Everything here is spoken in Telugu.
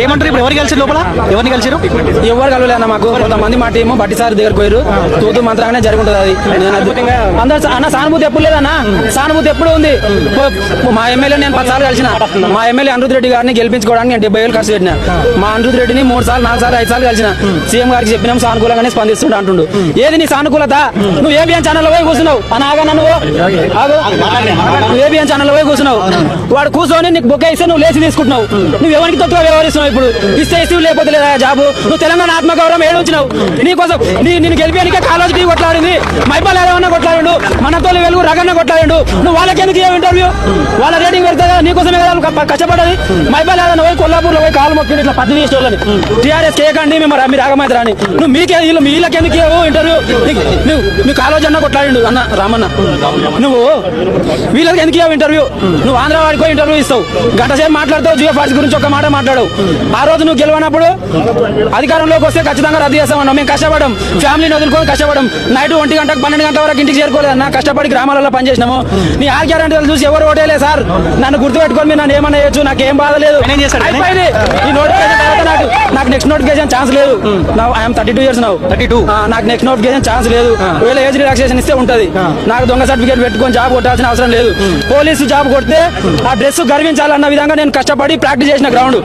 ఏమంటారు ఇప్పుడు? ఎవరు గెలిచారు లోపల? ఎవరిని గెలిచారు? ఎవరు కలవలే అన్న. మాకు కొంతమంది మా టీము బట్టి సార్ దగ్గర పోయారు. తూతు మంత్రంగానే జరుగుతుంది అది. అందరు అన్న సానుభూతి ఎప్పుడు లేదన్న, సానుభూతి ఎప్పుడు ఉంది. మా ఎమ్మెల్యే నేను 10 సార్లు కలిసిన. మా ఎమ్మెల్యే అనిరుద్ రెడ్డి గారిని గెలిపించుకోవడానికి నేను 70,000 ఖర్చు పెట్టిన. మా అనిరుద్ రెడ్డిని 3 సార్లు 4 సార్లు 5 సార్లు కలిసిన. సీఎం గారికి చెప్పినాం, సానుకూలంగానే స్పందిస్తుండ అంటుండు. ఏది నీ సానుకూలత? నువ్వు ఏబిఎన్ ఛానల్ పోయి కూర్చున్నావు అని ఆగన్నా. నువ్వు ఏబిఎన్ ఛానల్ పోయి కూర్చున్నావు. వాడు కూర్చొని నీకు బొక్క ఇస్తే నువ్వు లేచి తీసుకుంటున్నావు. నువ్వు ఎవరికి తక్కువ వ్యవహరిస్తున్నావు? ఇప్పుడు ఇస్తే లేకపోతే లేదా జాబు? నువ్వు తెలంగాణ ఆత్మగౌరవం ఏడుంచినావు. నీకోసం నేను గెలిపానికే కాలేజీకి కొట్లాడింది. మైపాల్ యాదవ్ కొట్లాడిండు, మనతో వెలుగు రగన్న కొట్లాడిండు. నువ్వు వాళ్ళకి ఎందుకు ఇంటర్వ్యూ? వాళ్ళ రేటింగ్ పెడతా నీకోసమే కదా కష్టపడది. మైపాల్ యాదవ్ పోయి కొల్లాపూర్లో పోయి కాలు మొక్కి ఇట్లా పత్తి తీసుకోవాలని టీఆర్ఎస్ కేకండి మేము మీరు ఆగమైతారని. నువ్వు మీకే వీళ్ళకెందుకు ఇంటర్వ్యూ? నువ్వు కాలేజీ అన్న కొట్లాడిండు అన్న రామన్న. నువ్వు వీళ్ళకి ఎందుకు ఇంటర్వ్యూ? నువ్వు ఆంధ్ర వాడికో ఇంటర్వ్యూ ఇస్తావు, గంట సేపు మాట్లాడతావు, జియో ఫార్ట్స్ గురించి ఒక మాట మాట్లాడవు. ఆ రోజు నువ్వు గెలవనప్పుడు అధికారంలోకి వస్తే ఖచ్చితంగా రద్దు చేస్తామన్నా. మేము కష్టపడడం, ఫ్యామిలీని వదులుకొని కష్టపడడం. నైట్ 1 గంటకు 12 గంటల వరకు ఇంటికి చేరుకోలేదన్నా. కష్టపడి గ్రామాలలో పనిచేసినాము. నీ 6 గ్యారెంటీలు చూసి ఎవరు ఓటేలే సార్. నన్ను గుర్తుపెట్టుకొని మీరు నన్ను ఏమన్నా చేయొచ్చు, నాకేం బాధ లేదు. ఈ నోటిఫికేషన్ తర్వాత నాకు నెక్స్ట్ నోటిఫికేషన్ ఛాన్స్ లేదు. I'm 32 years now. 32 నాకు నెక్స్ట్ నోటిఫికేషన్ ఛాన్స్ లేదు. ఒకవేళ ఏజ్ రిలాక్సేషన్ ఇస్తే ఉంటది. నాకు దొంగ సర్టిఫికేట్ పెట్టుకొని జాబ్ కొట్టాల్సిన అవసరం లేదు. పోలీసు జాబ్ కొడితే ఆ డ్రెస్ గర్వించాలన్న విధంగా నేను కష్టపడి ప్రాక్టీస్ చేసిన గ్రౌండ్.